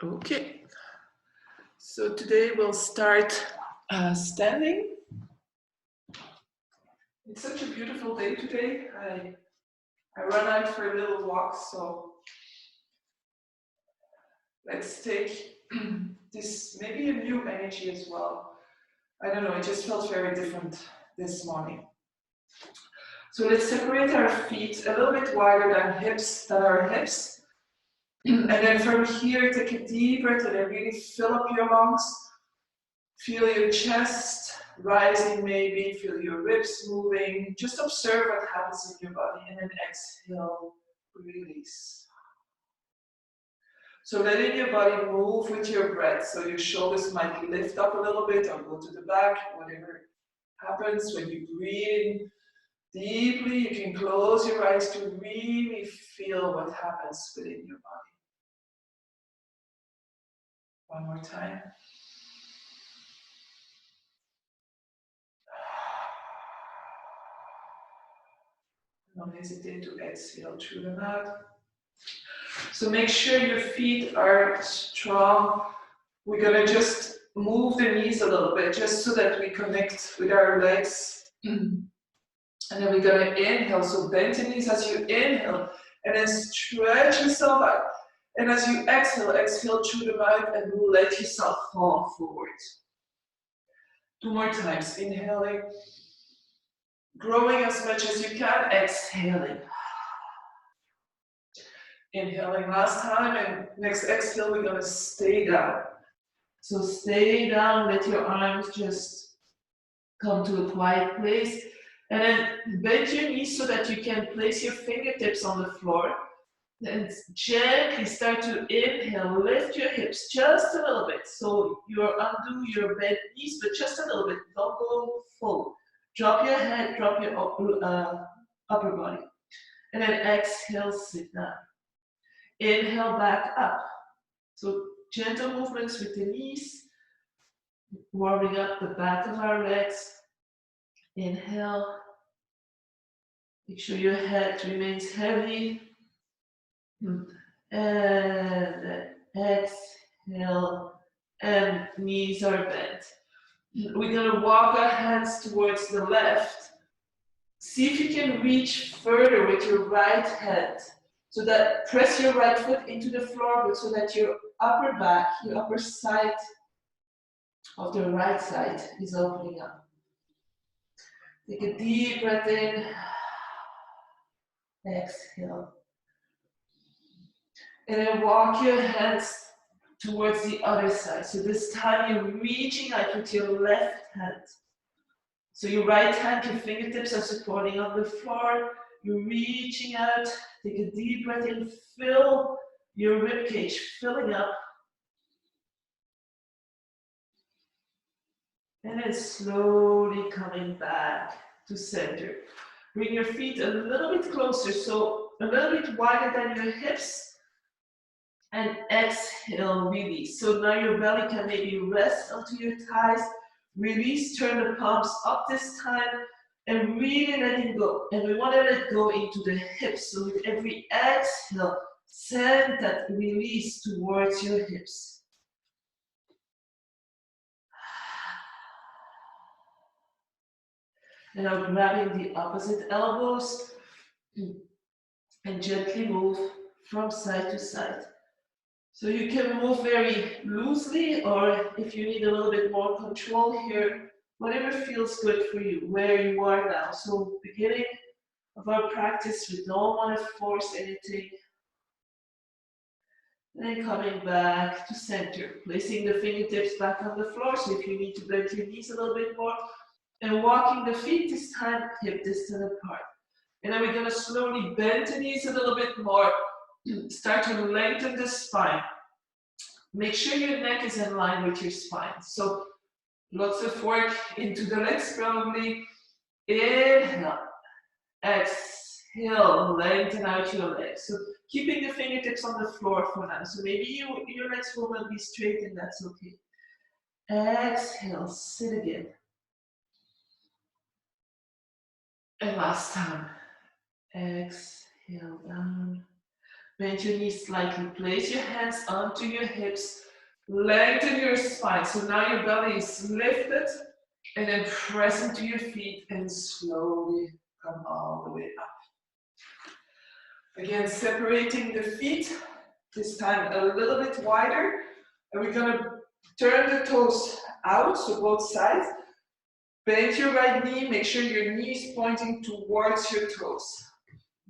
Okay, so today we'll start standing. It's such a beautiful day today. I run out for a little walk, so let's take this, maybe a new energy as well. I don't know, it just felt very different this morning. So let's separate our feet a little bit wider than our hips. And then from here, take a deep breath and then really fill up your lungs. Feel your chest rising maybe, feel your ribs moving. Just observe what happens in your body and then exhale, release. So letting your body move with your breath. So your shoulders might lift up a little bit or go to the back, whatever happens when you breathe in deeply. You can close your eyes to really feel what happens within your body. One more time. Don't hesitate to exhale through the mouth. So make sure your feet are strong. We're gonna just move the knees a little bit just so that we connect with our legs. And then we're gonna inhale, so bend the knees as you inhale, and then stretch yourself out. And as you exhale, exhale through the mouth and let yourself fall forward. 2 more times, inhaling, growing as much as you can, exhaling. Inhaling last time, and next exhale, we're gonna stay down. So stay down, let your arms just come to a quiet place. And then bend your knees so that you can place your fingertips on the floor. And gently start to inhale, lift your hips just a little bit. So you undo your bent knees, but just a little bit, don't go full. Drop your head, drop your upper body. And then exhale, sit down. Inhale back up. So gentle movements with the knees, warming up the back of our legs. Inhale. Make sure your head remains heavy. And exhale, and knees are bent. We're gonna walk our hands towards the left. See if you can reach further with your right hand. So that press your right foot into the floor, but so that your upper back, your upper side of the right side is opening up. Take a deep breath in. Exhale. And then walk your hands towards the other side. So this time you're reaching out with your left hand. So your right hand, your fingertips are supporting on the floor. You're reaching out. Take a deep breath in. Fill your ribcage, filling up. And then slowly coming back to center. Bring your feet a little bit closer, so a little bit wider than your hips. And exhale, release. So now your belly can maybe rest onto your thighs. Release, turn the palms up this time, and really letting go. And we want to let go into the hips. So with every exhale, send that release towards your hips. And now grabbing the opposite elbows and gently move from side to side. So you can move very loosely, or if you need a little bit more control here, whatever feels good for you, where you are now. So beginning of our practice, we don't want to force anything. And then coming back to center, placing the fingertips back on the floor. So if you need to bend your knees a little bit more, and walking the feet this time, hip distance apart. And then we're gonna slowly bend the knees a little bit more. Start to lengthen the spine. Make sure your neck is in line with your spine. So lots of work into the legs probably. Inhale, exhale, lengthen out your legs. So keeping the fingertips on the floor for now. So maybe your legs will not be straight, and that's okay. Exhale, sit again. And last time. Exhale down. Bend your knees slightly. Place your hands onto your hips. Lengthen your spine. So now your belly is lifted. And then press into your feet and slowly come all the way up. Again, separating the feet. This time a little bit wider. And we're going to turn the toes out, so both sides. Bend your right knee. Make sure your knee is pointing towards your toes.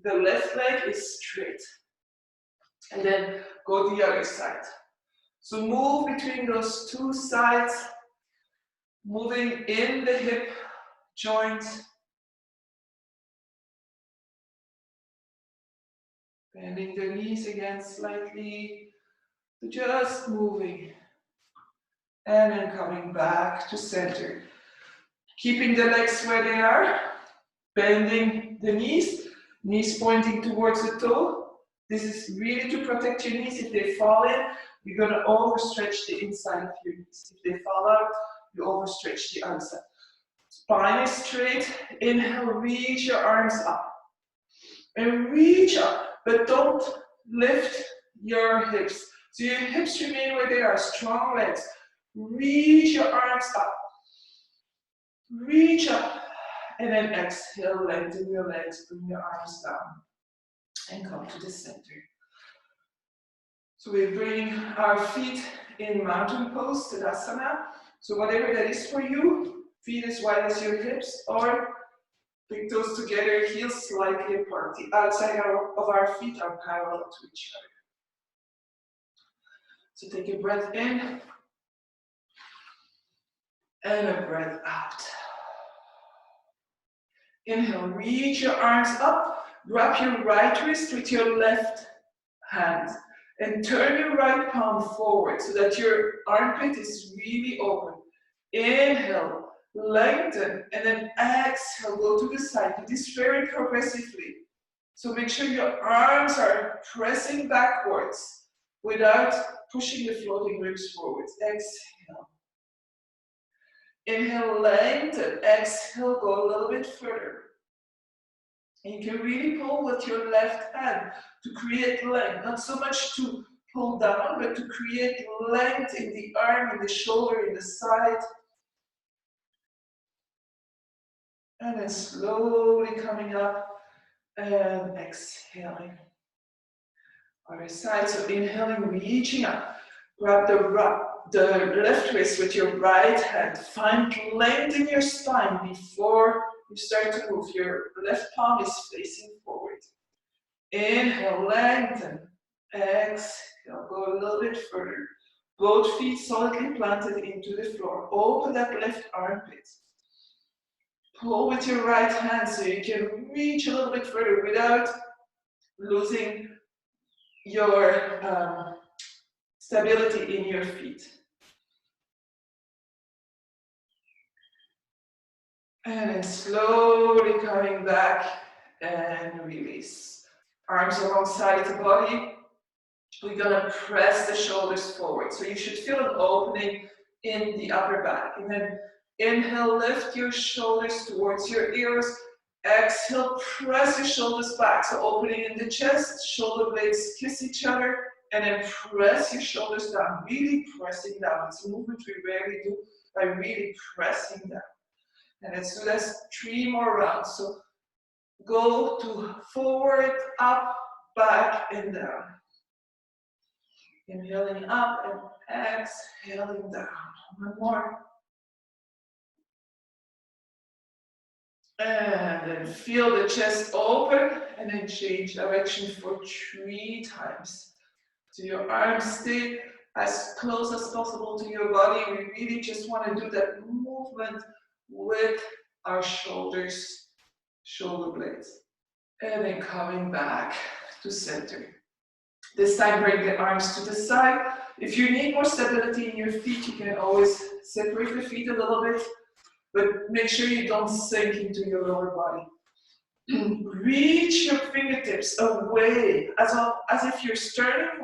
The left leg is straight. And then go the other side. So move between those two sides, moving in the hip joint. Bending the knees again slightly, just moving. And then coming back to center. Keeping the legs where they are, bending the knees, knees pointing towards the toe. This is really to protect your knees. If they fall in, you're going to overstretch the inside of your knees. If they fall out, you overstretch the outside. Spine is straight. Inhale, reach your arms up. And reach up, but don't lift your hips. So your hips remain where they are, strong legs. Reach your arms up. Reach up. And then exhale, lengthen your legs, bring your arms down. And come to the center. So we bring our feet in mountain pose, Tadasana. So whatever that is for you, feet as wide as your hips, or bring those together, heels slightly apart. The outside of our feet are parallel to each other. So take a breath in and a breath out. Inhale, reach your arms up, wrap your right wrist with your left hand and turn your right palm forward so that your armpit is really open. Inhale, lengthen, and then exhale, go to the side. Do this very progressively. So make sure your arms are pressing backwards without pushing the floating ribs forwards. Exhale. Inhale, lengthen. Exhale, go a little bit further. And you can really pull with your left hand to create length. Not so much to pull down, but to create length in the arm, in the shoulder, in the side. And then slowly coming up and exhaling. Other side, so inhaling, reaching up. Grab the left wrist with your right hand. Find length in your spine before you start to move. Your left palm is facing forward. Inhale, lengthen. Exhale, go a little bit further. Both feet solidly planted into the floor. Open that left armpit. Pull with your right hand so you can reach a little bit further without losing your stability in your feet. And then slowly coming back and release. Arms alongside the body. We're gonna press the shoulders forward. So you should feel an opening in the upper back. And then inhale, lift your shoulders towards your ears. Exhale, press your shoulders back. So opening in the chest, shoulder blades kiss each other. And then press your shoulders down, really pressing down. It's a movement we rarely do by really pressing down. And let's do this 3 more rounds. So go to forward, up, back, and down. Inhaling up and exhaling down. 1 more. And then feel the chest open and then change direction for 3 times. So your arms stay as close as possible to your body. We really just want to do that movement with our shoulders, shoulder blades. And then coming back to center. This time bring the arms to the side. If you need more stability in your feet, you can always separate the feet a little bit, but make sure you don't sink into your lower body. Reach your fingertips away, as if your sternum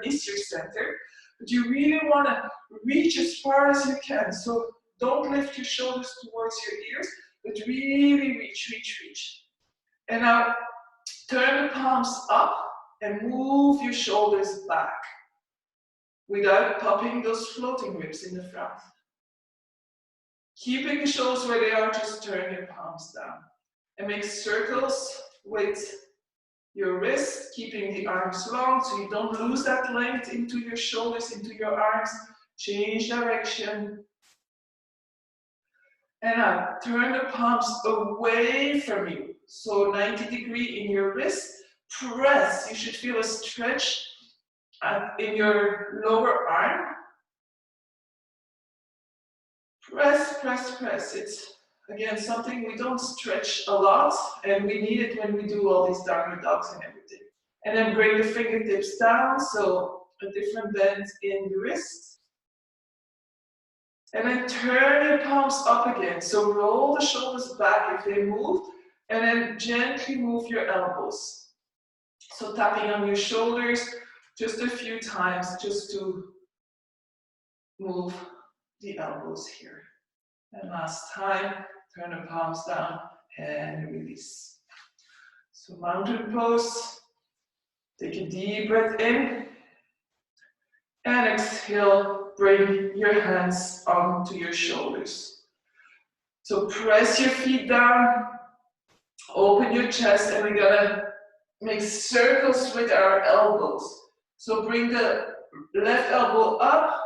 is your center, but you really want to reach as far as you can. So don't lift your shoulders towards your ears, but really reach. And now turn the palms up and move your shoulders back without popping those floating ribs in the front. Keeping the shoulders where they are, just turn your palms down. And make circles with your wrist, keeping the arms long so you don't lose that length into your shoulders, into your arms. Change direction. And now turn the palms away from you. So 90-degree in your wrist. Press. You should feel a stretch in your lower arm. Press, press, press. It's, again, something we don't stretch a lot, and we need it when we do all these downward dogs and everything. And then bring the fingertips down, so a different bend in the wrist. And then turn your palms up again. So roll the shoulders back if they move, and then gently move your elbows. So tapping on your shoulders just a few times, just to move the elbows here. And last time, turn the palms down and release. So mountain pose. Take a deep breath in. And exhale, bring your hands onto your shoulders. So press your feet down, open your chest, and we're gonna make circles with our elbows. So bring the left elbow up,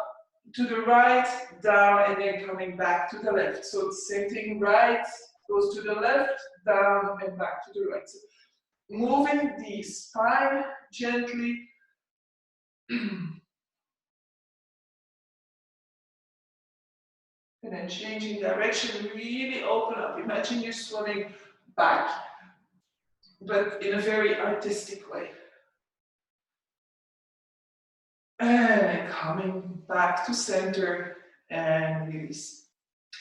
to the right, down, and then coming back to the left. So it's same thing, right goes to the left, down, and back to the right. So moving the spine gently. And then changing direction, really open up. Imagine you're swimming back, but in a very artistic way. And coming back to center and release.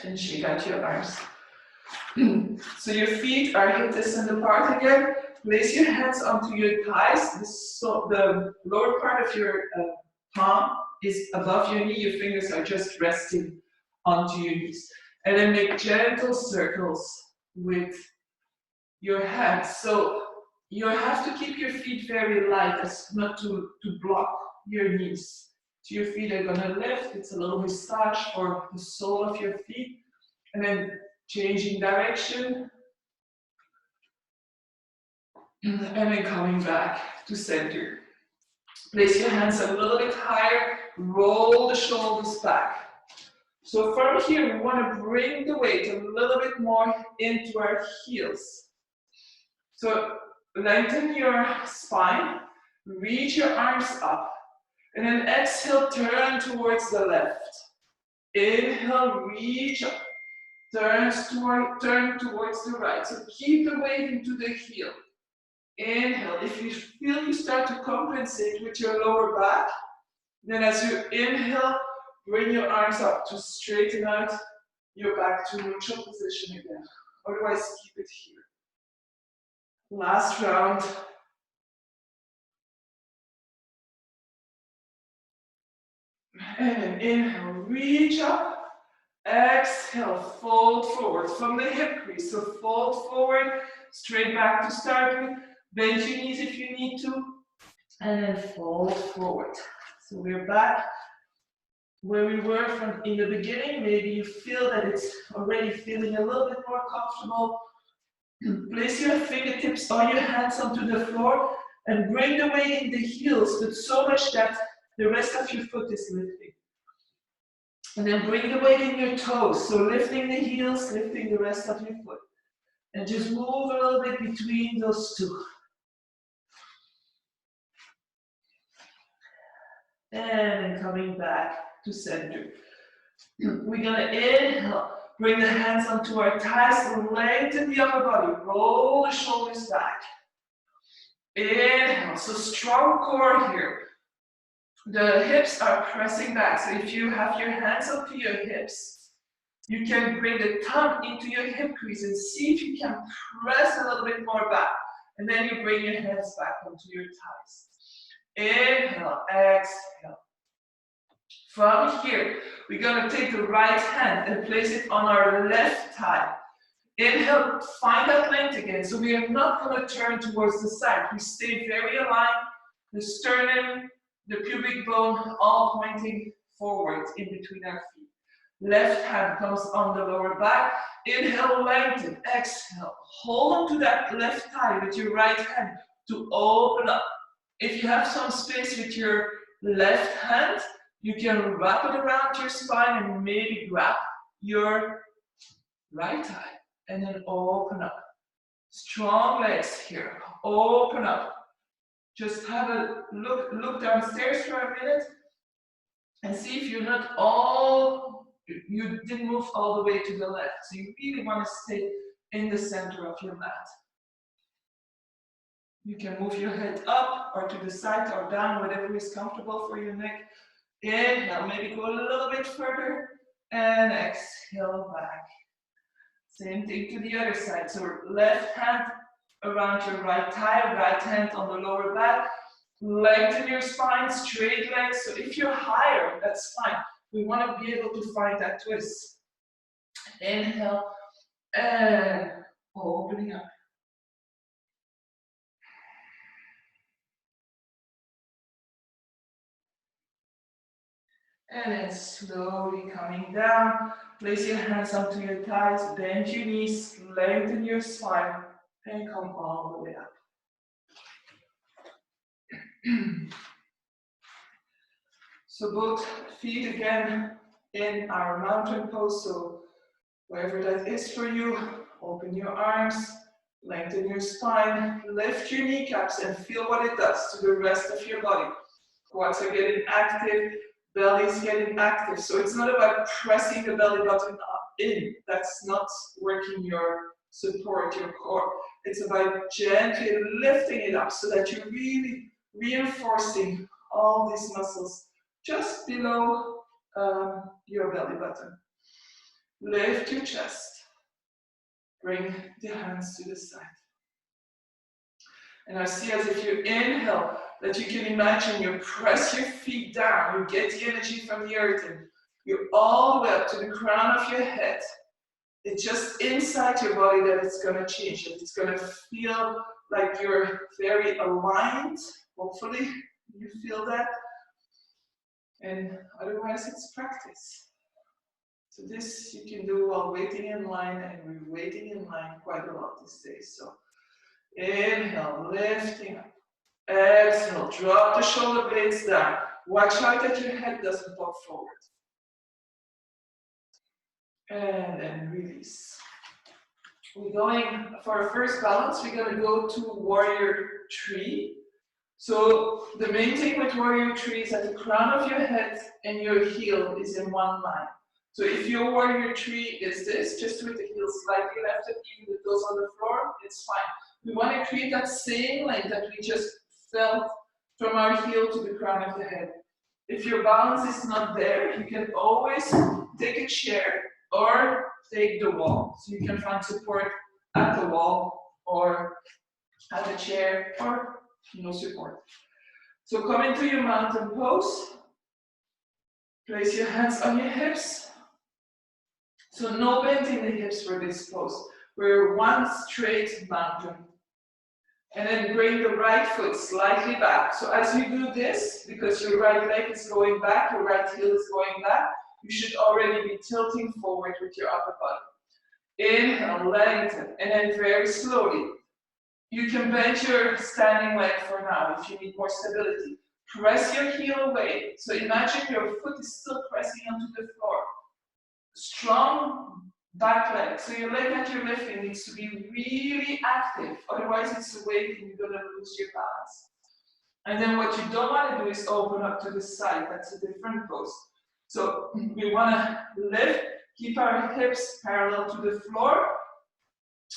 And shake out your arms. So your feet are hip distance apart again. Place your hands onto your thighs. So the lower part of your palm is above your knee. Your fingers are just resting onto your knees. And then make gentle circles with your hands. So you have to keep your feet very light as not to block your knees. So your feet are gonna lift. It's a little massage for the sole of your feet. And then changing direction. And then coming back to center. Place your hands a little bit higher. Roll the shoulders back. So from here, we want to bring the weight a little bit more into our heels. So lengthen your spine, reach your arms up, and then exhale, turn towards the left. Inhale, reach up, turn towards the right. So keep the weight into the heel. Inhale. If you feel you start to compensate with your lower back, then as you inhale, bring your arms up to straighten out your back to neutral position again. Otherwise, keep it here. Last round. And then inhale, reach up. Exhale, fold forward from the hip crease. So fold forward, straight back to start with. Bend your knees if you need to. And then fold forward. So we're back where we were from in the beginning. Maybe you feel that it's already feeling a little bit more comfortable. Place your fingertips or your hands onto the floor and bring the weight in the heels, but so much that the rest of your foot is lifting. And then bring the weight in your toes. So lifting the heels, lifting the rest of your foot. And just move a little bit between those two. And then coming back to center. We're gonna inhale, bring the hands onto our thighs, lengthen the upper body, roll the shoulders back. Inhale, so strong core here. The hips are pressing back, so if you have your hands up to your hips, you can bring the thumb into your hip crease and see if you can press a little bit more back. And then you bring your hands back onto your thighs. Inhale, exhale. From here, we're going to take the right hand and place it on our left thigh. Inhale, find that length again. So we are not going to turn towards the side. We stay very aligned. The sternum, the pubic bone, all pointing forward in between our feet. Left hand comes on the lower back. Inhale, lengthen. Exhale. Hold on to that left thigh with your right hand to open up. If you have some space with your left hand, you can wrap it around your spine and maybe grab your right thigh and then open up. Strong legs here. Open up. Just have a look downstairs for a minute and see if you're not you didn't move all the way to the left. So you really want to stay in the center of your mat. You can move your head up or to the side or down, whatever is comfortable for your neck. Inhale, maybe go a little bit further and exhale back. Same thing to the other side. So left hand around your right thigh, right hand on the lower back. Lengthen your spine, straight legs. So if you're higher, that's fine. We want to be able to find that twist. Inhale and opening up. And then slowly coming down. Place your hands onto your thighs, bend your knees, lengthen your spine, and come all the way up. So both feet again in our mountain pose. So wherever that is for you, open your arms, lengthen your spine, lift your kneecaps and feel what it does to the rest of your body. Quads are getting active, belly's getting active. So it's not about pressing the belly button up in. That's not working your support, your core. It's about gently lifting it up so that you're really reinforcing all these muscles just below your belly button. Lift your chest. Bring the hands to the side. And I see as if you inhale, that you can imagine you press your feet down, you get the energy from the earth, and you're all the way up to the crown of your head. It's just inside your body that it's going to change, that it's going to feel like you're very aligned. Hopefully you feel that. And otherwise it's practice. So this you can do while waiting in line, and we're waiting in line quite a lot these days. So inhale, lifting up. Exhale, drop the shoulder blades down. Watch out that your head doesn't pop forward. And then release. We're going for our first balance, we're going to go to warrior tree. So the main thing with warrior tree is that the crown of your head and your heel is in one line. So if your warrior tree is this, just with the heel slightly lifted, even the toes on the floor, it's fine. We want to create that same length that we just felt from our heel to the crown of the head. If your balance is not there, you can always take a chair or take the wall. So you can find support at the wall or at the chair or no support. So come into your mountain pose. Place your hands on your hips. So no bend in the hips for this pose. We're one straight mountain. And then bring the right foot slightly back. So as you do this, because your right leg is going back, your right heel is going back, you should already be tilting forward with your upper body. Inhale, lengthen, and then very slowly. You can bend your standing leg for now if you need more stability. Press your heel away. So imagine your foot is still pressing onto the floor. Strong back leg. So your leg that you're lifting needs to be really active. Otherwise it's a weight and you're going to lose your balance. And then what you don't want to do is open up to the side. That's a different pose. So we want to lift, keep our hips parallel to the floor.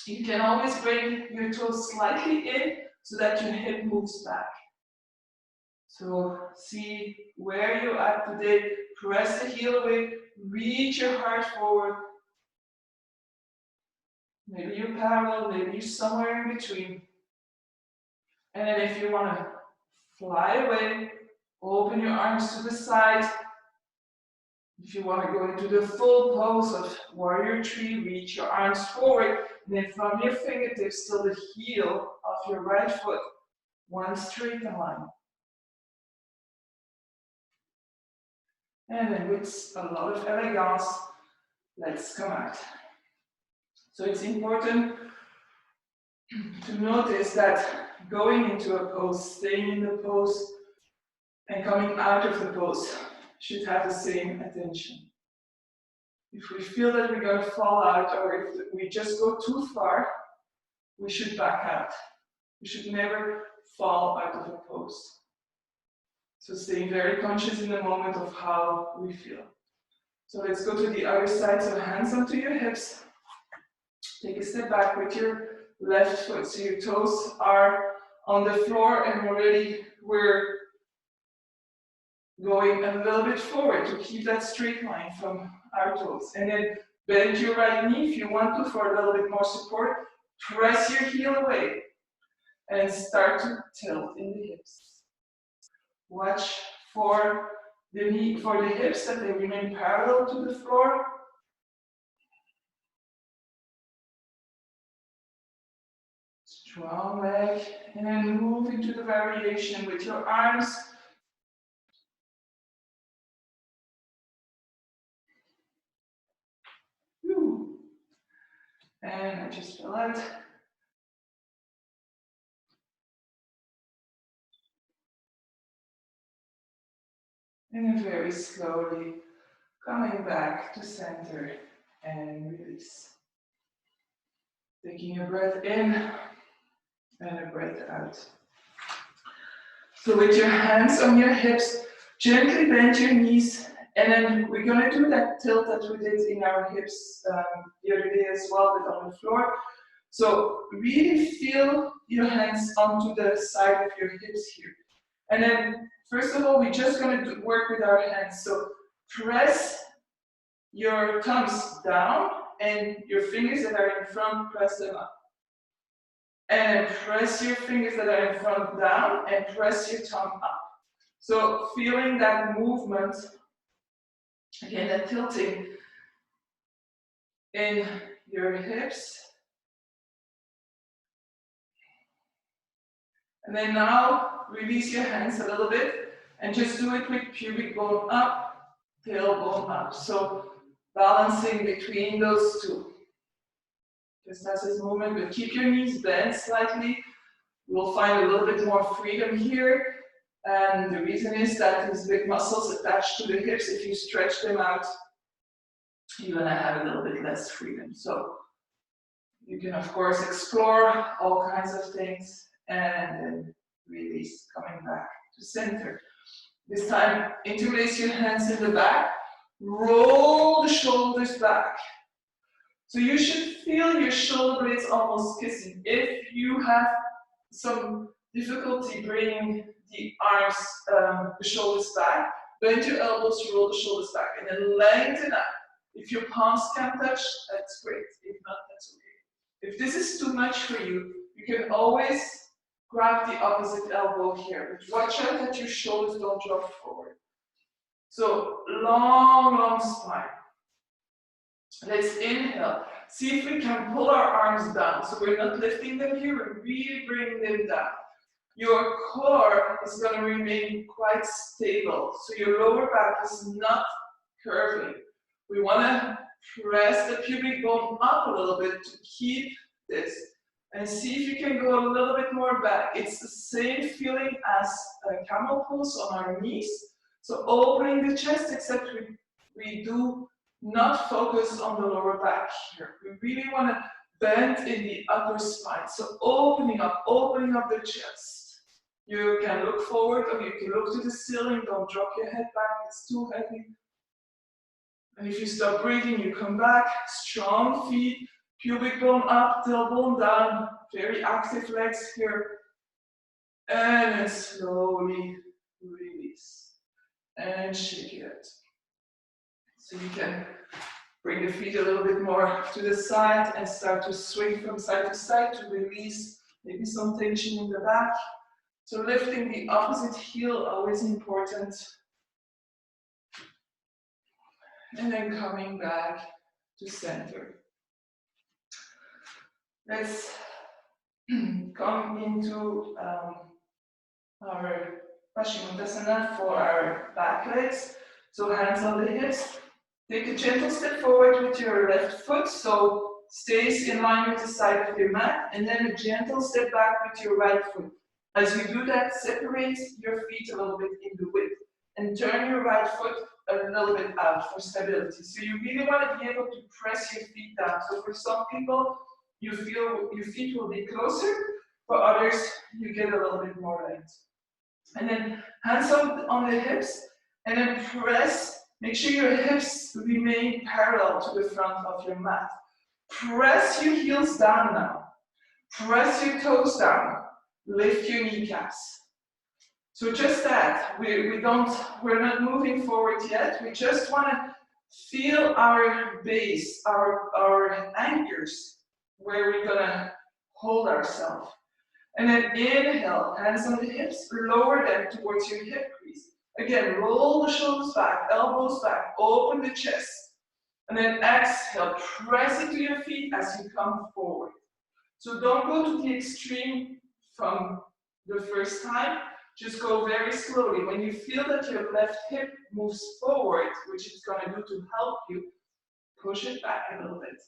You can always bring your toes slightly in so that your hip moves back. So see where you're at today. Press the heel away. Reach your heart forward. Maybe you're parallel, maybe you're somewhere in between. And then if you want to fly away, open your arms to the side. If you want to go into the full pose of warrior tree, reach your arms forward. And then from your fingertips till the heel of your right foot, one straight line. And then with a lot of elegance, let's come out. So it's important to notice that going into a pose, staying in the pose, and coming out of the pose should have the same attention. If we feel that we're going to fall out, or if we just go too far, we should back out. We should never fall out of a pose. So staying very conscious in the moment of how we feel. So let's go to the other side. So hands onto your hips. Take a step back with your left foot. So your toes are on the floor, and already we're going a little bit forward to keep that straight line from our toes. And then bend your right knee if you want to for a little bit more support. Press your heel away and start to tilt in the hips. Watch for the knee, for the hips, that they remain parallel to the floor. Strong leg, and then move into the variation with your arms. And I just fell out. And then very slowly coming back to center and release. Taking a breath in and a breath out. So with your hands on your hips, gently bend your knees, and then we're going to do that tilt that we did in our hips the other day as well, but on the floor. So really feel your hands onto the side of your hips here. And then, first of all, we're just going to work with our hands. So press your thumbs down, and your fingers that are in front, press them up. And then press your fingers that are in front down, and press your thumb up. So feeling that movement, again, that tilting in your hips. And then now release your hands a little bit and just do it with pubic bone up, tailbone up. So balancing between those two. Just as this movement, but keep your knees bent slightly. You'll find a little bit more freedom here. And the reason is that these big muscles attached to the hips, if you stretch them out, you're gonna have a little bit less freedom. So you can, of course, explore all kinds of things and then release, coming back to center. This time, interlace your hands in the back, roll the shoulders back. So you should feel your shoulder blades almost kissing. If you have some difficulty bringing the arms, the shoulders back, bend your elbows, roll the shoulders back, and then lengthen up. If your palms can touch, that's great. If not, that's okay. If this is too much for you, you can always grab the opposite elbow here. But watch out that your shoulders don't drop forward. So long, long spine. Let's inhale. See if we can pull our arms down. So we're not lifting them here, we're really bringing them down. Your core is going to remain quite stable. So your lower back is not curving. We want to press the pubic bone up a little bit to keep this. And see if you can go a little bit more back. It's the same feeling as a camel pose on our knees. So opening the chest, except we do not focus on the lower back here. We really want to bend in the upper spine. So opening up the chest. You can look forward or you can look to the ceiling. Don't drop your head back, it's too heavy. And if you stop breathing, you come back. Strong feet, pubic bone up, tailbone down. Very active legs here. And then slowly release. And shake it out. So you can bring the feet a little bit more to the side and start to swing from side to side to release maybe some tension in the back. So lifting the opposite heel, always important. And then coming back to center. Let's come into our Tadasana for our back legs. So hands on the hips. Take a gentle step forward with your left foot, so stays in line with the side of your mat, and then a gentle step back with your right foot. As you do that, separate your feet a little bit in the width, and turn your right foot a little bit out for stability. So you really want to be able to press your feet down. So for some people, you feel your feet will be closer. For others, you get a little bit more length. And then hands on the hips, and then press. Make sure your hips remain parallel to the front of your mat. Press your heels down now. Press your toes down. Lift your kneecaps. So just that. We're not moving forward yet. We just want to feel our base, our anchors, where we're gonna hold ourselves. And then inhale, hands on the hips, lower them towards your hip crease. Again, roll the shoulders back, elbows back, open the chest. And then exhale, press into your feet as you come forward. So don't go to the extreme from the first time, just go very slowly. When you feel that your left hip moves forward, which it's going to do to help you, push it back a little bit.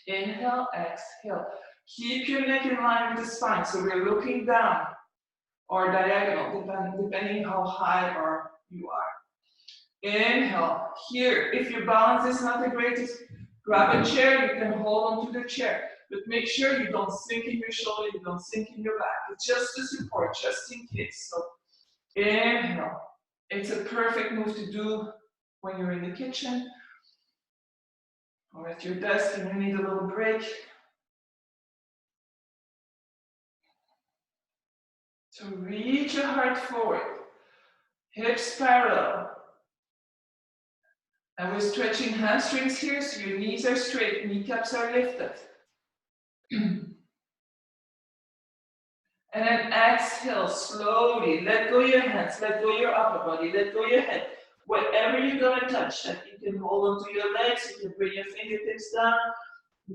Inhale, exhale. Keep your neck in line with the spine, so we're looking down or diagonal, depending how high you are. Inhale. Here, if your balance is not the greatest, grab a chair, you can hold onto the chair. But make sure you don't sink in your shoulder, you don't sink in your back. It's just to support, just in case. So inhale. It's a perfect move to do when you're in the kitchen or at your desk and you need a little break. So reach your heart forward, hips parallel. And we're stretching hamstrings here, so your knees are straight, kneecaps are lifted. And then exhale slowly. Let go your hands, let go your upper body, let go your head. Whatever you're gonna touch, that you can hold onto your legs, you can bring your fingertips down,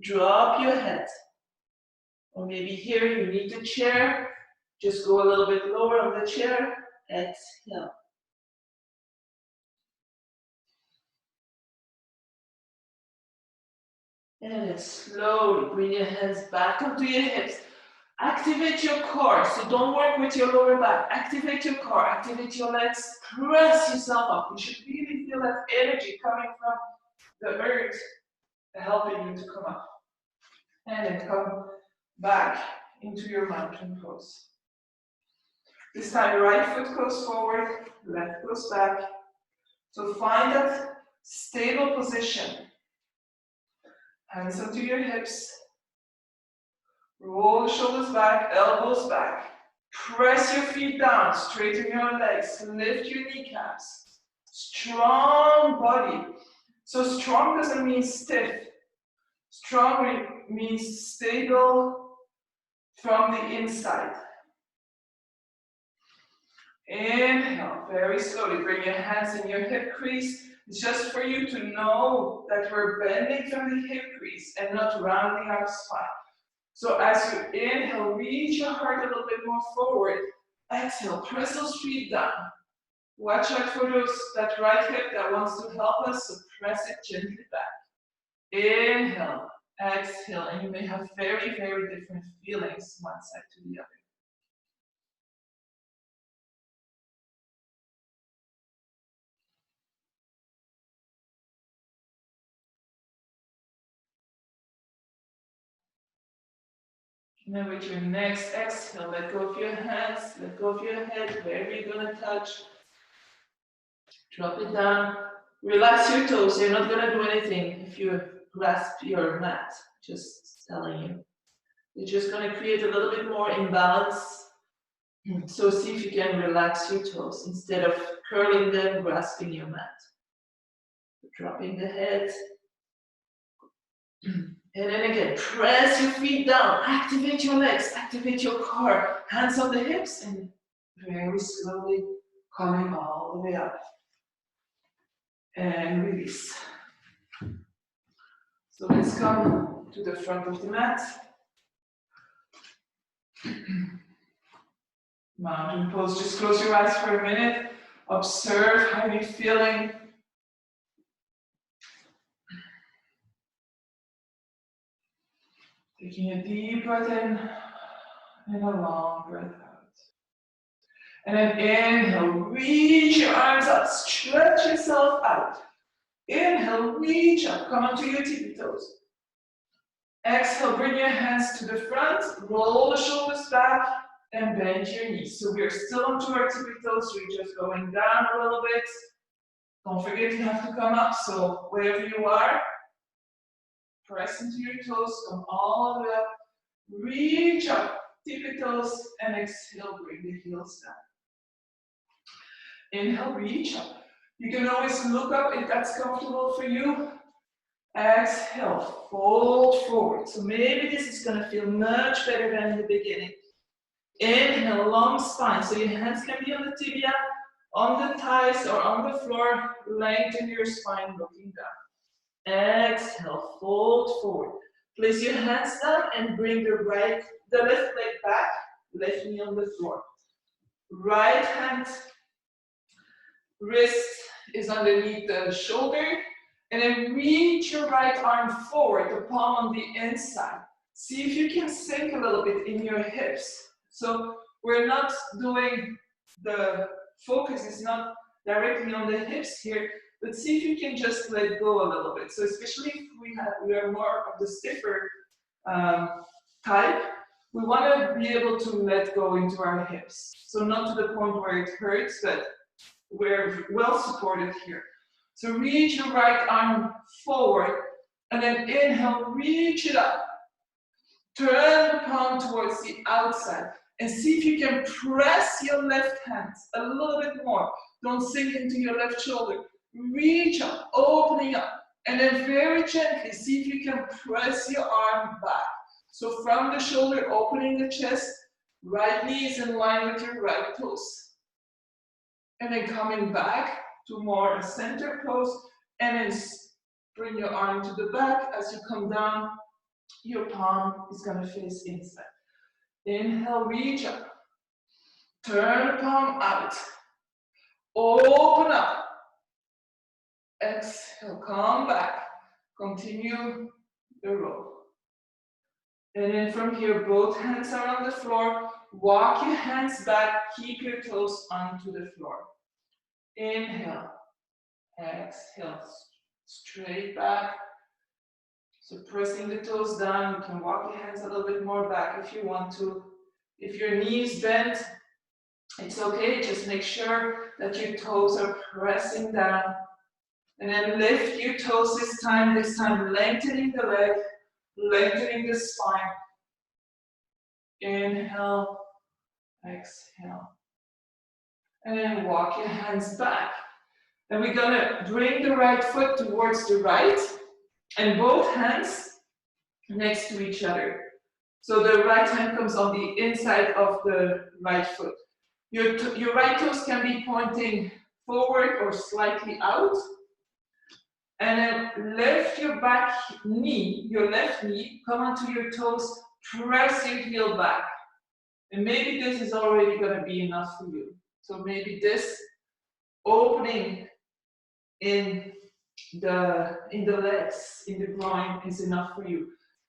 drop your head. Or maybe here you need the chair, just go a little bit lower on the chair, exhale. And then slowly bring your hands back onto your hips. Activate your core, so don't work with your lower back. Activate your core, activate your legs, press yourself up. You should really feel that energy coming from the earth, helping you to come up. And then come back into your mountain pose. This time, right foot goes forward, left goes back. So find that stable position. Hands onto your hips. Roll the shoulders back, elbows back. Press your feet down, straighten your legs, lift your kneecaps. Strong body. So strong doesn't mean stiff. Strong means stable from the inside. Inhale, very slowly. Bring your hands in your hip crease. It's just for you to know that we're bending from the hip crease and not rounding our spine. So as you inhale, reach your heart a little bit more forward. Exhale, press those feet down. Watch out for that right hip that wants to help us, so press it gently back. Inhale, exhale, and you may have very, very different feelings one side to the other. And then with your next exhale, let go of your hands, let go of your head, wherever you're going to touch. Drop it down. Relax your toes. You're not going to do anything if you grasp your mat. Just telling you. You're just going to create a little bit more imbalance. So see if you can relax your toes instead of curling them, grasping your mat. Dropping the head. And then again, press your feet down, activate your legs, activate your core, hands on the hips, and very slowly coming all the way up. And release. So let's come to the front of the mat. Mountain pose, just close your eyes for a minute. Observe how you're feeling. Taking a deep breath in and a long breath out. And then inhale, reach your arms up, stretch yourself out. Inhale, reach up, come onto your tippy toes. Exhale, bring your hands to the front, roll the shoulders back, and bend your knees. So we're still onto our tippy toes, we're just going down a little bit. Don't forget you have to come up, so wherever you are, press into your toes, come all the way up, reach up, tippy toes, and exhale, bring the heels down. Inhale, reach up. You can always look up if that's comfortable for you. Exhale, fold forward. So maybe this is going to feel much better than in the beginning. Inhale, long spine. So your hands can be on the tibia, on the thighs, or on the floor. Lengthen your spine, looking down. Exhale, fold forward. Place your hands down and bring the left leg back, left knee on the floor. Right hand wrist is underneath the shoulder, and then reach your right arm forward, the palm on the inside. See if you can sink a little bit in your hips. So we're not doing, the focus is not directly on the hips here, but see if you can just let go a little bit. So especially if we are more of the stiffer type, we want to be able to let go into our hips. So not to the point where it hurts, but we're well supported here. So reach your right arm forward, and then inhale, reach it up. Turn the palm towards the outside, and see if you can press your left hand a little bit more. Don't sink into your left shoulder. Reach up, opening up, and then very gently, see if you can press your arm back. So from the shoulder, opening the chest, right knee is in line with your right toes. And then coming back to more a center pose, and then bring your arm to the back. As you come down, your palm is going to face inside. Inhale, reach up. Turn the palm out. Open up. Exhale, come back. Continue the roll. And then from here, both hands are on the floor. Walk your hands back. Keep your toes onto the floor. Inhale. Exhale, straight back. So pressing the toes down, you can walk your hands a little bit more back if you want to. If your knee is bent, it's okay, just make sure that your toes are pressing down. And then lift your toes this time lengthening the leg, lengthening the spine. Inhale, exhale. And then walk your hands back. And we're gonna bring the right foot towards the right, and both hands next to each other. So the right hand comes on the inside of the right foot. Your right toes can be pointing forward or slightly out. And then lift your back knee, your left knee, come onto your toes, press your heel back. And maybe this is already gonna be enough for you. So maybe this opening in the legs, in the groin is enough for you.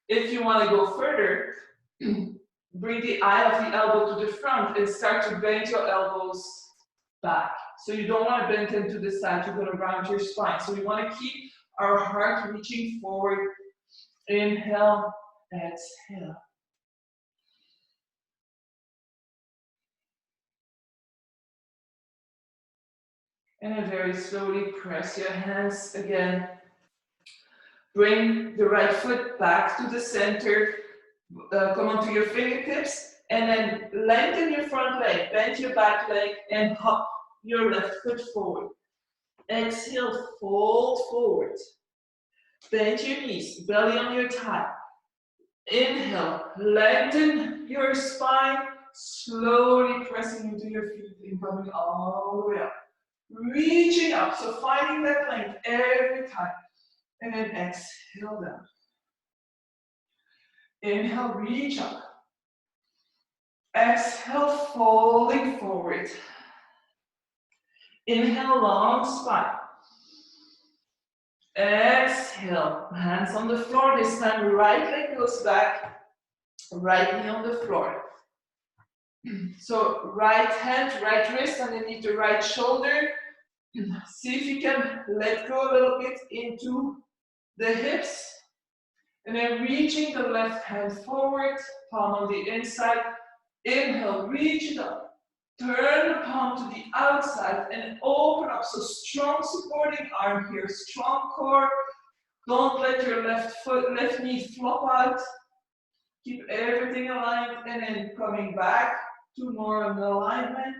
If you want to go further, bring the eye of the elbow to the front and start to bend your elbows back. So you don't want to bend them to the side, you're going to round your spine. So we want to keep our heart reaching forward. Inhale, exhale. And then very slowly press your hands again. Bring the right foot back to the center. Come onto your fingertips. And then lengthen your front leg. Bend your back leg and hop your left foot forward. Exhale, fold forward. Bend your knees, belly on your thigh. Inhale, lengthen your spine. Slowly pressing into your feet and coming all the way up. Reaching up, so finding that length every time. And then exhale down. Inhale, reach up. Exhale, folding forward. Inhale, long spine. Exhale, hands on the floor. This time, right leg goes back, right knee on the floor. So, right hand, right wrist underneath the right shoulder. See if you can let go a little bit into the hips. And then reaching the left hand forward, palm on the inside. Inhale, reach it up. Turn the palm to the outside and open up. So strong supporting arm here, strong core. Don't let your left knee flop out. Keep everything aligned and then coming back to more in alignment.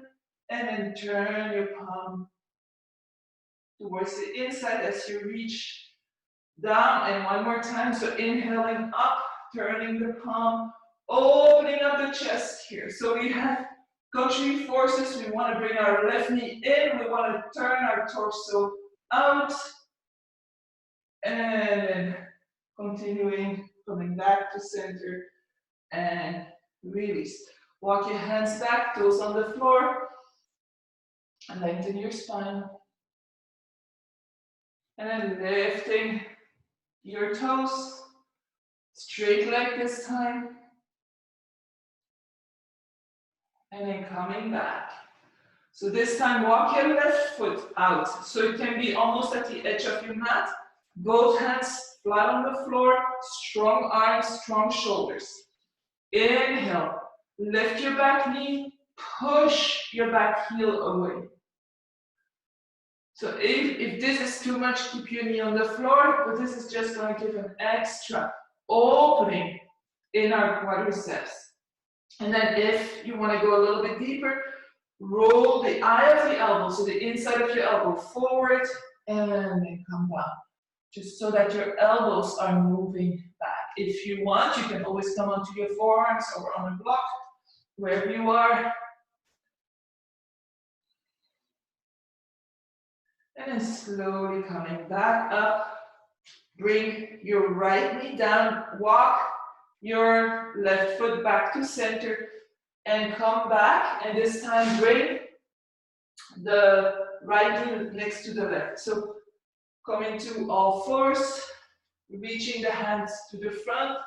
And then turn your palm towards the inside as you reach down. And one more time. So inhaling up, turning the palm, opening up the chest here. So we have contrary forces. We want to bring our left knee in. We want to turn our torso out. And continuing, coming back to center and release. Walk your hands back, toes on the floor. And lengthen your spine. And then lifting your toes. Straight leg this time. And then coming back. So this time walk your left foot out. So it can be almost at the edge of your mat. Both hands flat on the floor. Strong arms, strong shoulders. Inhale. Lift your back knee. Push your back heel away. So if this is too much, keep your knee on the floor. But this is just going to give an extra opening in our quadriceps. And then if you want to go a little bit deeper, roll the eye of the elbow, so the inside of your elbow forward, and then come down. Just so that your elbows are moving back. If you want, you can always come onto your forearms or on a block, wherever you are. And then slowly coming back up. Bring your right knee down, walk your left foot back to center, and come back, and this time bring the right knee next to the left. So coming to all fours, reaching the hands to the front,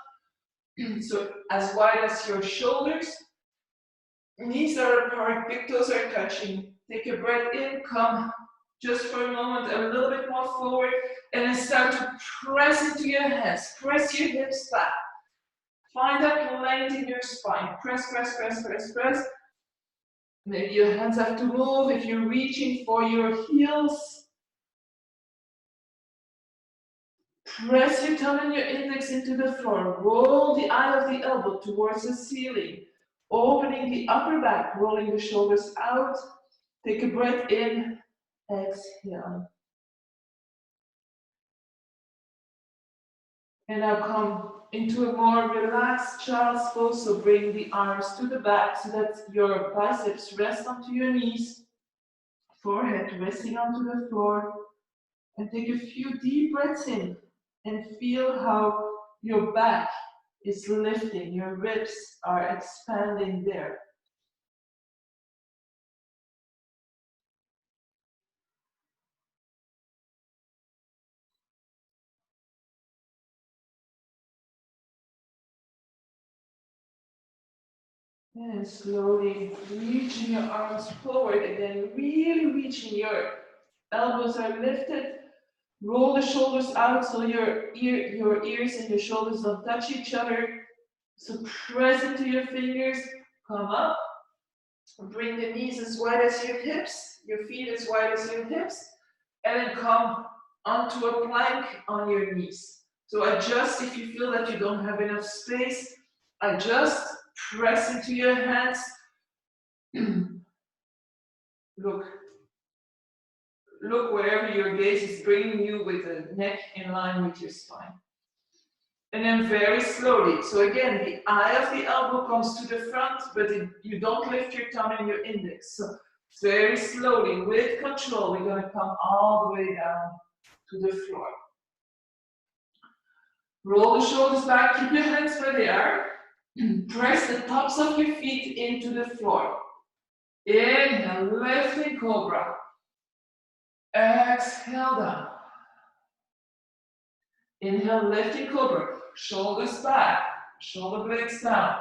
so as wide as your shoulders. Knees are apart, big toes are touching. Take a breath in, come just for a moment a little bit more forward, and then start to press into your hands. Press your hips back. Find that length in your spine. Press, press, press, press, press. Maybe your hands have to move if you're reaching for your heels. Press your thumb and your index into the floor. Roll the eye of the elbow towards the ceiling. Opening the upper back, rolling the shoulders out. Take a breath in. Exhale. And now come into a more relaxed child's pose. So bring the arms to the back so that your biceps rest onto your knees. Forehead resting onto the floor. And take a few deep breaths in and feel how your back is lifting. Your ribs are expanding there. And slowly reaching your arms forward, again, really reaching. Your elbows are lifted. Roll the shoulders out so your ears and your shoulders don't touch each other. So press into your fingers, come up. Bring the knees as wide as your hips, your feet as wide as your hips, and then come onto a plank on your knees. So adjust if you feel that you don't have enough space. Adjust. Press into your hands. Look wherever your gaze is bringing you, with the neck in line with your spine. And then very slowly. So again, the eye of the elbow comes to the front, but you don't lift your thumb and your index. So very slowly, with control, we're going to come all the way down to the floor. Roll the shoulders back. Keep your hands where they are. Press the tops of your feet into the floor. Inhale, lifting cobra. Exhale down. Inhale, lifting cobra. Shoulders back. Shoulder blades down.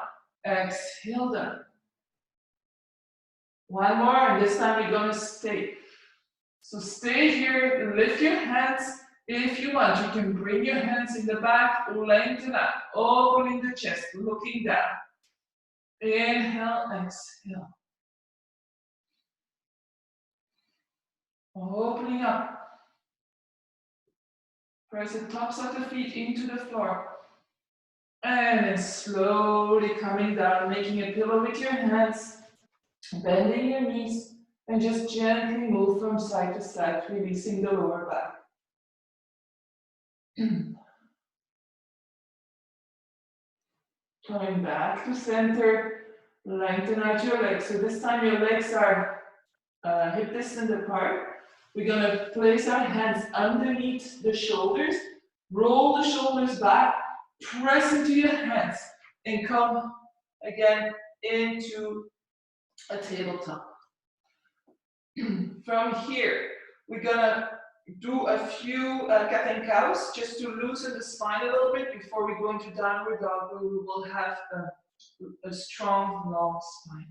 Exhale down. One more, and this time we're going to stay. So stay here, lift your hands. If you want, you can bring your hands in the back, lengthen up, opening the chest, looking down. Inhale, exhale. Opening up. Press the tops of the feet into the floor. And then slowly coming down, making a pillow with your hands, bending your knees, and just gently move from side to side, releasing the lower back. Coming back to center, lengthen out your legs. So this time your legs are hip distance apart. We're going to place our hands underneath the shoulders, roll the shoulders back, press into your hands, and come again into a tabletop. From here, we're going to do a few cat and cows just to loosen the spine a little bit before we go into downward dog, where we will have a strong, long spine.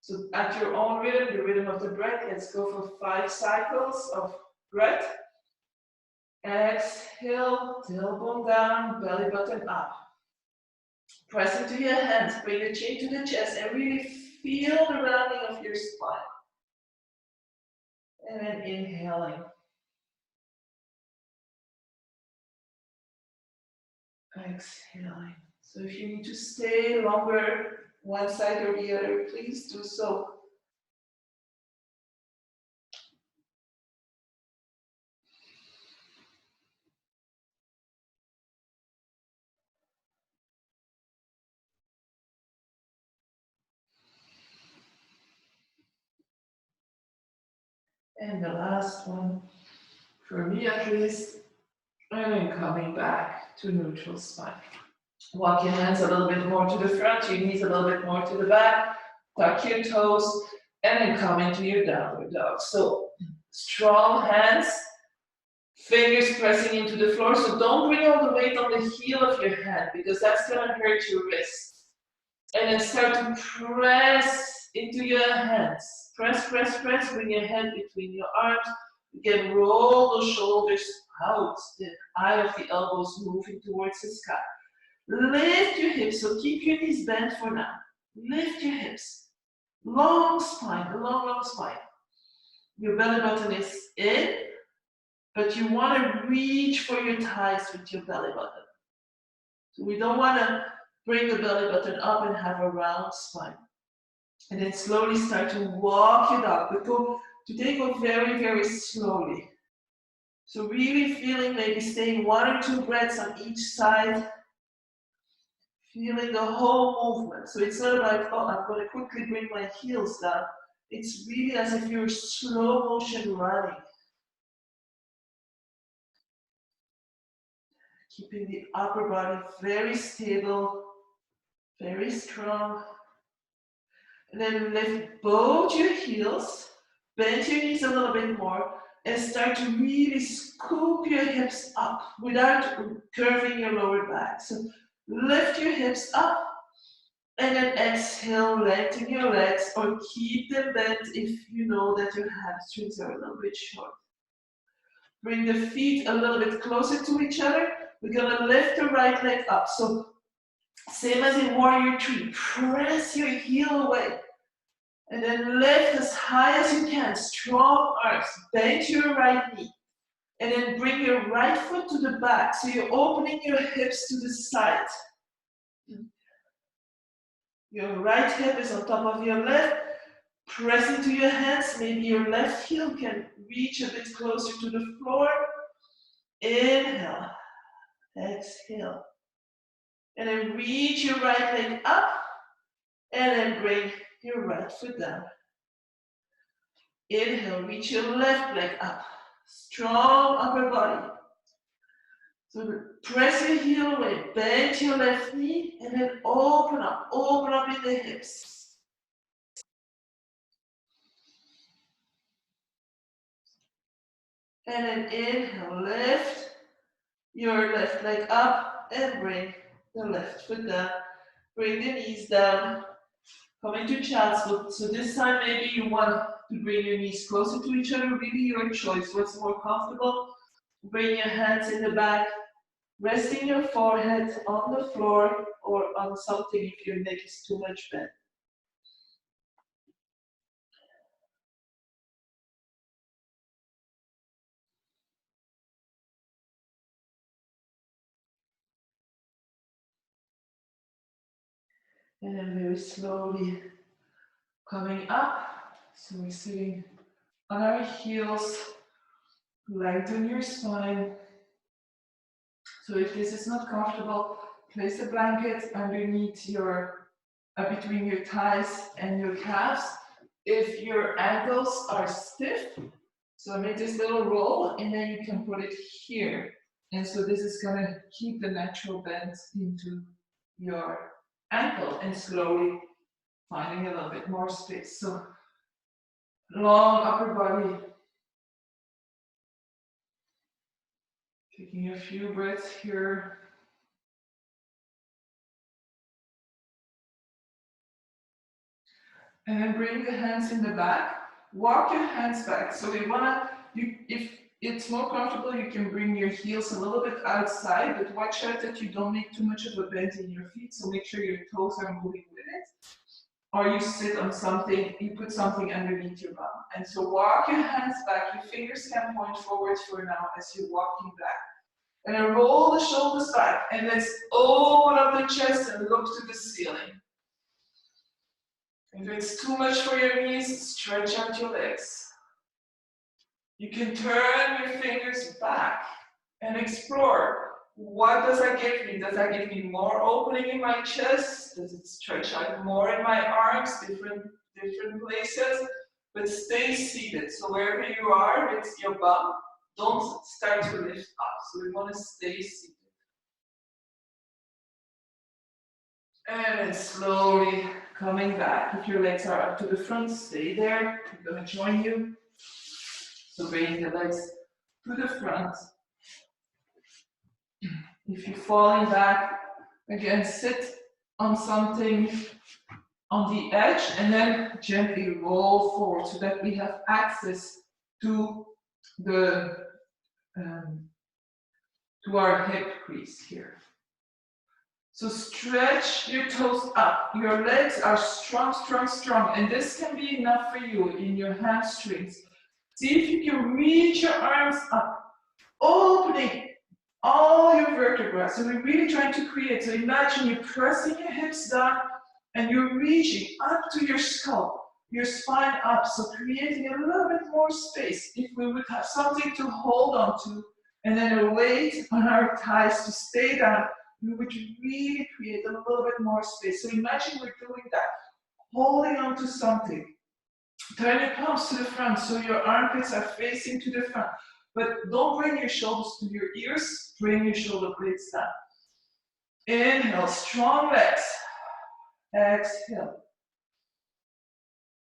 So at your own rhythm, the rhythm of the breath, let's go for 5 cycles of breath. Exhale, tailbone down, belly button up. Press into your hands, bring the chin to the chest, and really feel the rounding of your spine. And then inhaling. Exhaling. So if you need to stay longer, one side or the other, please do so. And the last one, for me at least, and then coming back to neutral spine. Walk your hands a little bit more to the front, your knees a little bit more to the back, tuck your toes, and then come into your downward dog. So strong hands, fingers pressing into the floor. So don't bring all the weight on the heel of your hand because that's going to hurt your wrist. And then start to press into your hands. Press, press, press. Bring your hand between your arms. Again, roll the shoulders out. The eye of the elbows moving towards the sky. Lift your hips. So keep your knees bent for now. Lift your hips. Long spine, long, long spine. Your belly button is in, but you want to reach for your thighs with your belly button. So we don't want to bring the belly button up and have a round spine. And then slowly start to walk it up. But today go very, very slowly. So really feeling maybe staying 1 or 2 breaths on each side. Feeling the whole movement. So it's not like, oh, I'm going to quickly bring my heels down. It's really as if you're slow motion running. Keeping the upper body very stable, very strong. And then lift both your heels, bend your knees a little bit more, and start to really scoop your hips up without curving your lower back. So lift your hips up, and then exhale, lengthen your legs, or keep them bent if you know that your hamstrings are a little bit short. Bring the feet a little bit closer to each other. We're gonna lift the right leg up. So same as in Warrior 3, press your heel away. And then lift as high as you can, strong arms, bend your right knee. And then bring your right foot to the back. So you're opening your hips to the side. Your right hip is on top of your left. Press into your hands. Maybe your left heel can reach a bit closer to the floor. Inhale. Exhale. And then reach your right leg up. And then bring your right foot down. Inhale, reach your left leg up. Strong upper body. So press your heel away, bend your left knee, and then open up in the hips. And then inhale, lift your left leg up and bring the left foot down. Bring the knees down. Come into child's pose. So this time maybe you want to bring your knees closer to each other, really your choice. What's more comfortable? Bring your hands in the back, resting your forehead on the floor or on something if your neck is too much bent. And then very slowly coming up. So we're sitting on our heels, lengthen your spine. So if this is not comfortable, place a blanket underneath your, between your thighs and your calves. If your ankles are stiff, so make this little roll and then you can put it here. And so this is gonna keep the natural bend into your ankle and slowly finding a little bit more space. So long upper body. Taking a few breaths here. And then bring the hands in the back. Walk your hands back. So if it's more comfortable, you can bring your heels a little bit outside, but watch out that you don't make too much of a bend in your feet. So make sure your toes are moving with it. Or you sit on something, you put something underneath your bum. And so walk your hands back. Your fingers can point forward for now as you're walking back. And then roll the shoulders back. And let's open up the chest and look to the ceiling. If it's too much for your knees, stretch out your legs. You can turn your fingers back and explore. What does that give me? Does that give me more opening in my chest? Does it stretch out more in my arms, different places? But stay seated. So wherever you are with your bum, don't start to lift up. So we want to stay seated. And then slowly coming back. If your legs are up to the front, stay there. I'm going to join you. So bring the legs to the front. If you're falling back, again, sit on something on the edge and then gently roll forward so that we have access to the to our hip crease here. So stretch your toes up. Your legs are strong, strong, strong. And this can be enough for you in your hamstrings. See if you can reach your arms up, opening all your vertebrae. So we're really trying to create. So imagine you're pressing your hips down and you're reaching up to your skull, your spine up. So creating a little bit more space. If we would have something to hold on to and then a weight on our thighs to stay down, we would really create a little bit more space. So imagine we're doing that, holding on to something. Turn your palms to the front so your armpits are facing to the front. But don't bring your shoulders to your ears, bring your shoulder blades down. Inhale, strong legs. Exhale.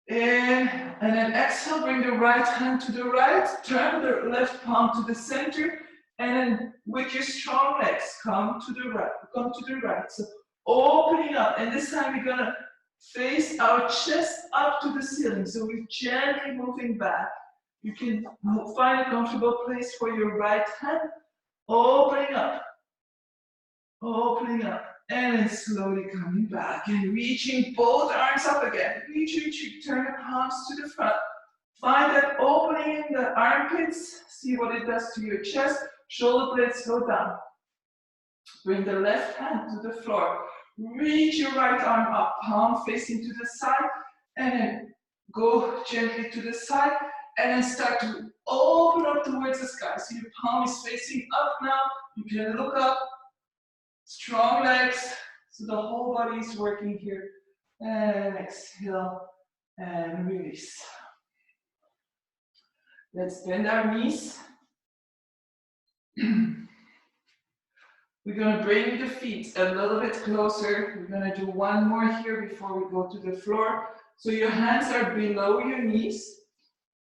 Inhale, and then exhale, bring the right hand to the right, turn the left palm to the center, and then with your strong legs, come to the right. So opening up, and this time we're gonna face our chest up to the ceiling. So we're gently moving back. You can find a comfortable place for your right hand, opening up, and then slowly coming back and reaching both arms up again. Reach, turn the palms to the front. Find that opening in the armpits, see what it does to your chest. Shoulder blades go down. Bring the left hand to the floor. Reach your right arm up, palm facing to the side, and then go gently to the side, and then start to open up towards the sky. So your palm is facing up now. You can look up, strong legs, so the whole body is working here. And exhale, and release. Let's bend our knees. We're going to bring the feet a little bit closer. We're going to do one more here before we go to the floor. So your hands are below your knees.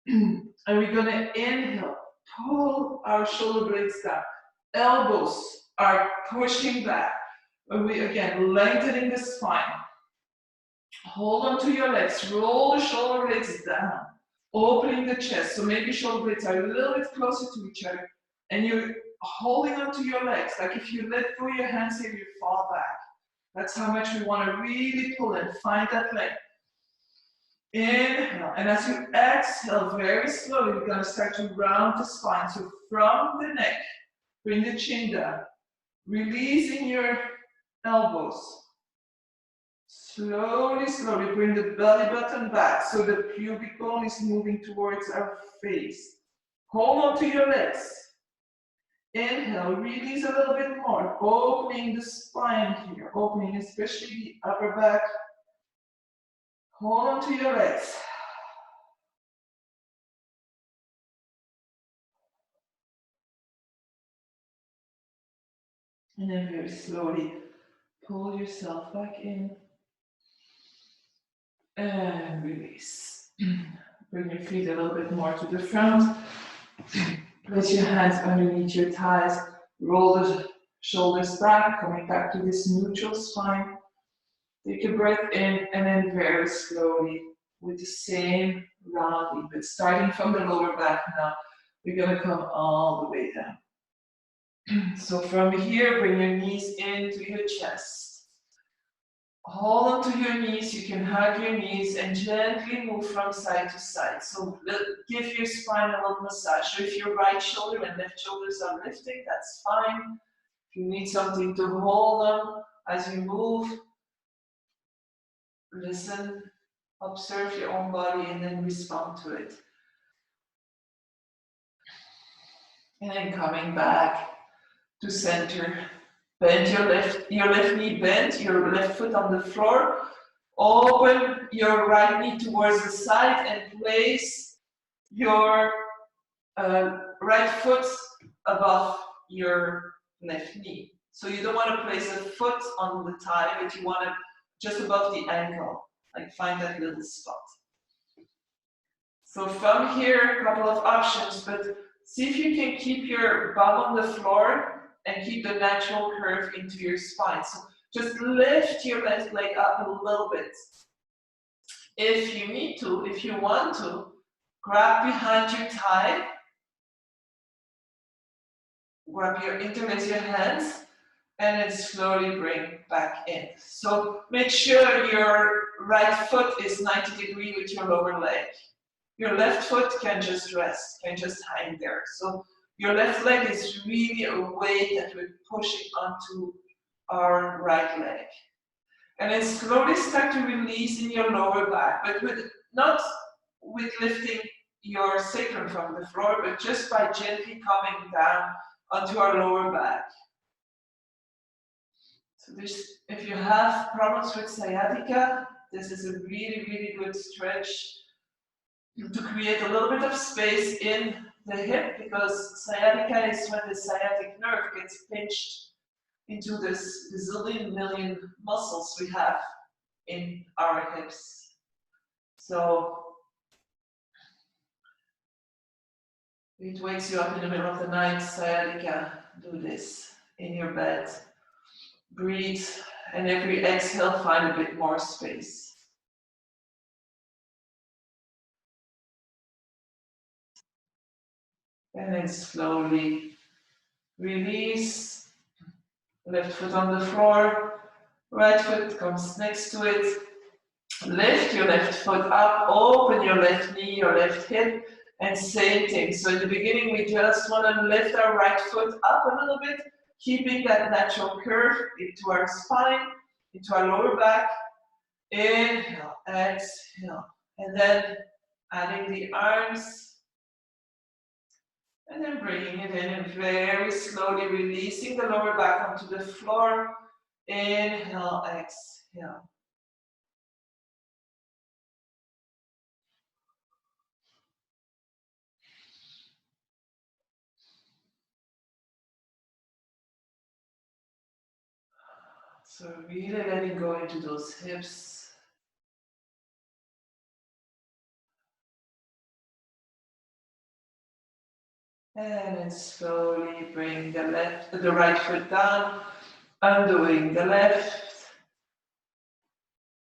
And we're going to inhale, pull our shoulder blades down. Elbows are pushing back. And we, again, lengthening the spine. Hold on to your legs. Roll the shoulder blades down. Opening the chest. So maybe shoulder blades are a little bit closer to each other. And you're holding on to your legs. Like if you let go of your hands here, you fall back. That's how much we want to really pull and find that leg. Inhale, and as you exhale very slowly, we're going to start to round the spine. So from the neck, bring the chin down, releasing your elbows. Slowly, slowly bring the belly button back so the pubic bone is moving towards our face. Hold on to your legs. Inhale, release a little bit more, opening the spine here, opening especially the upper back. Hold on to your legs. And then very slowly pull yourself back in and release. Bring your feet a little bit more to the front. Place your hands underneath your thighs. Roll the shoulders back, coming back to this neutral spine. Take a breath in and then very slowly with the same rounding, but starting from the lower back now, we're going to come all the way down. So from here, bring your knees into your chest. Hold on to your knees, you can hug your knees and gently move from side to side. So give your spine a little massage. So if your right shoulder and left shoulders are lifting, that's fine. If you need something to hold on as you move, listen, observe your own body and then respond to it. And then coming back to center. Bend your left knee bent, your left foot on the floor. Open your right knee towards the side and place your right foot above your left knee. So you don't want to place a foot on the thigh, but you want it just above the ankle. Like find that little spot. So from here, a couple of options, but see if you can keep your bum on the floor and keep the natural curve into your spine. So just lift your left leg up a little bit. If you need to, if you want to, grab behind your thigh, interlace your hands, and then slowly bring back in. So make sure your right foot is 90 degrees with your lower leg. Your left foot can just rest, can just hang there. So your left leg is really a weight that we're pushing onto our right leg. And then slowly start to release in your lower back, but not with lifting your sacrum from the floor, but just by gently coming down onto our lower back. So if you have problems with sciatica, this is a really, really good stretch to create a little bit of space in the hip, because sciatica is when the sciatic nerve gets pinched into this gazillion million muscles we have in our hips. So it wakes you up in the middle of the night, sciatica, do this in your bed. Breathe, and every exhale find a bit more space. And then slowly release. Left foot on the floor, right foot comes next to it. Lift your left foot up, open your left knee, your left hip, and same thing. So in the beginning, we just want to lift our right foot up a little bit, keeping that natural curve into our spine, into our lower back. Inhale, exhale, and then adding the arms. And then bringing it in and very slowly releasing the lower back onto the floor. Inhale, exhale. So really letting go into those hips. And then slowly bring the right foot down, undoing the left.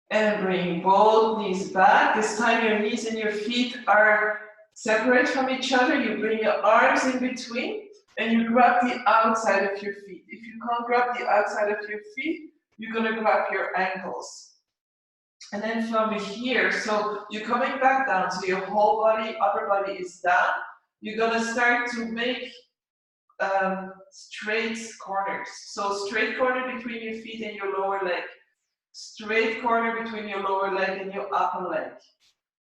And bring both knees back. This time your knees and your feet are separate from each other. You bring your arms in between and you grab the outside of your feet. If you can't grab the outside of your feet, you're gonna grab your ankles. And then from here, so you're coming back down, so your whole body, upper body is down. You're gonna start to make straight corners. So straight corner between your feet and your lower leg. Straight corner between your lower leg and your upper leg.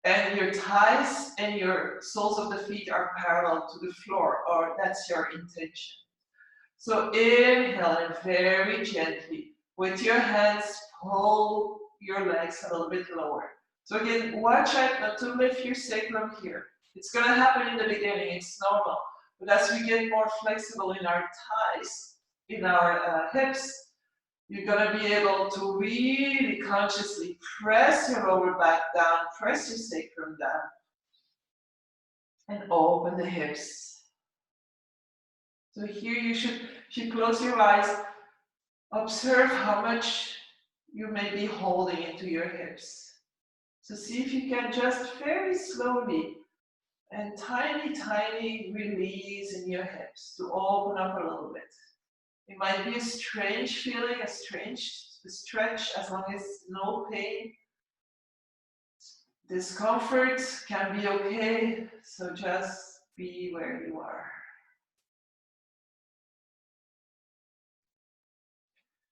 And your thighs and your soles of the feet are parallel to the floor, or that's your intention. So inhale and very gently, with your hands, pull your legs a little bit lower. So again, watch out not to lift your sacrum here. It's gonna happen in the beginning, it's normal. But as we get more flexible in our thighs, in our hips, you're gonna be able to really consciously press your lower back down, press your sacrum down, and open the hips. So here you should close your eyes, observe how much you may be holding into your hips. So see if you can just very slowly and tiny release in your hips to open up a little bit. It might be a strange feeling, a strange stretch, as long as no pain. Discomfort can be okay, so just be where you are.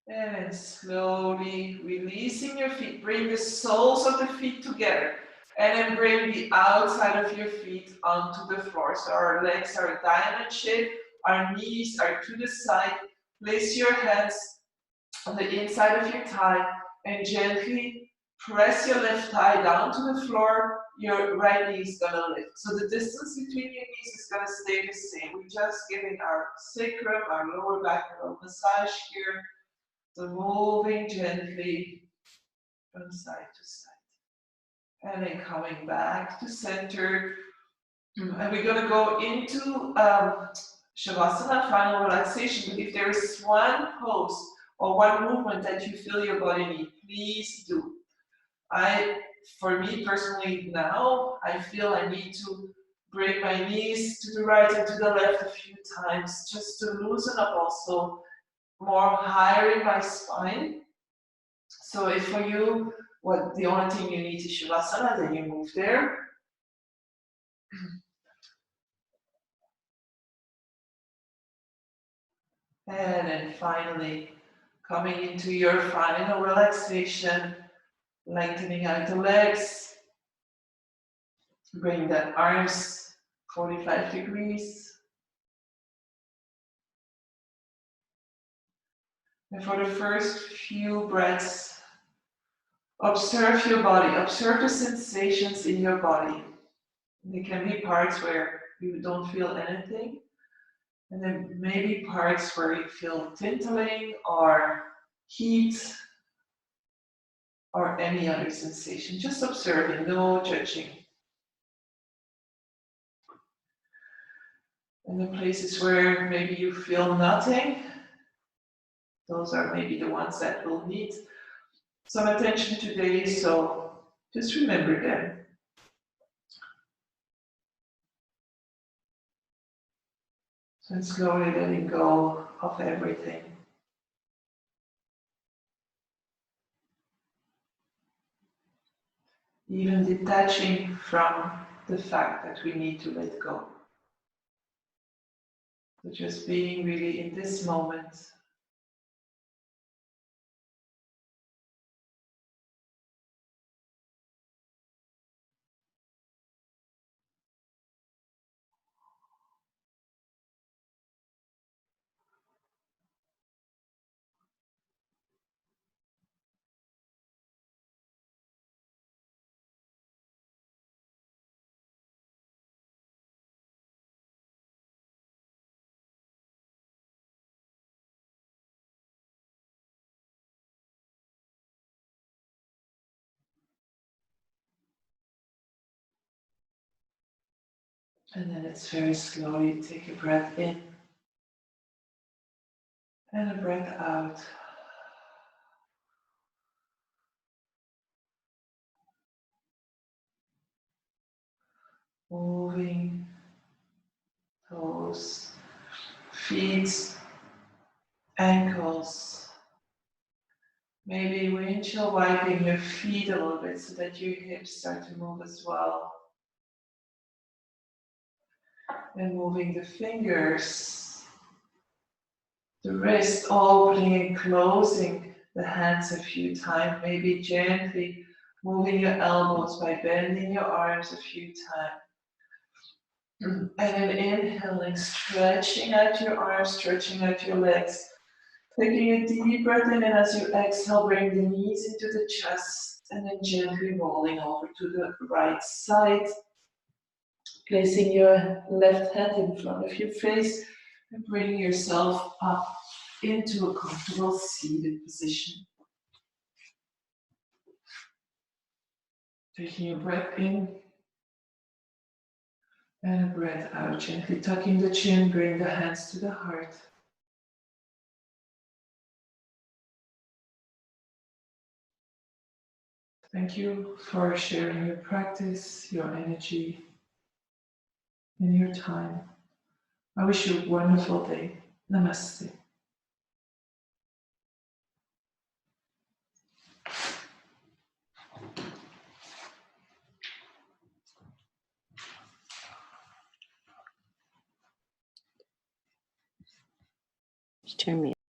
And then slowly releasing your feet. Bring the soles of the feet together. And then bring the outside of your feet onto the floor. So our legs are a diamond shape. Our knees are to the side. Place your hands on the inside of your thigh and gently press your left thigh down to the floor. Your right knee is gonna lift. So the distance between your knees is gonna stay the same. We're just giving our sacrum, our lower back a little massage here. So moving gently from side to side. And then coming back to center. And we're gonna go into Shavasana, final relaxation. But if there is one pose or one movement that you feel your body need, please do. For me personally now, I feel I need to bring my knees to the right and to the left a few times just to loosen up also more higher in my spine. So if for you, the only thing you need is Shavasana, then you move there. And then finally, coming into your final relaxation, lengthening out the legs, bring the arms 45 degrees. And for the first few breaths, observe your body, observe the sensations in your body. And there can be parts where you don't feel anything, and then maybe parts where you feel tingling or heat or any other sensation. Just observing, no judging. And the places where maybe you feel nothing, those are maybe the ones that will need some attention today, so just remember them. So slowly letting go of everything. Even detaching from the fact that we need to let go. So just being really in this moment. And then it's very slow. You take a breath in and a breath out. Moving toes, feet, ankles. Maybe windshield wiping your feet a little bit so that your hips start to move as well. And moving the fingers, the wrist, opening and closing the hands a few times. Maybe gently moving your elbows by bending your arms a few times. And then inhaling, stretching out your arms, stretching out your legs. Taking a deep breath in, and as you exhale, bring the knees into the chest, and then gently rolling over to the right side. Placing your left hand in front of your face, and bringing yourself up into a comfortable seated position. Taking a breath in, and a breath out, gently tucking the chin, bring the hands to the heart. Thank you for sharing your practice, your energy, and your time. I wish you a wonderful day. Namaste. Turn me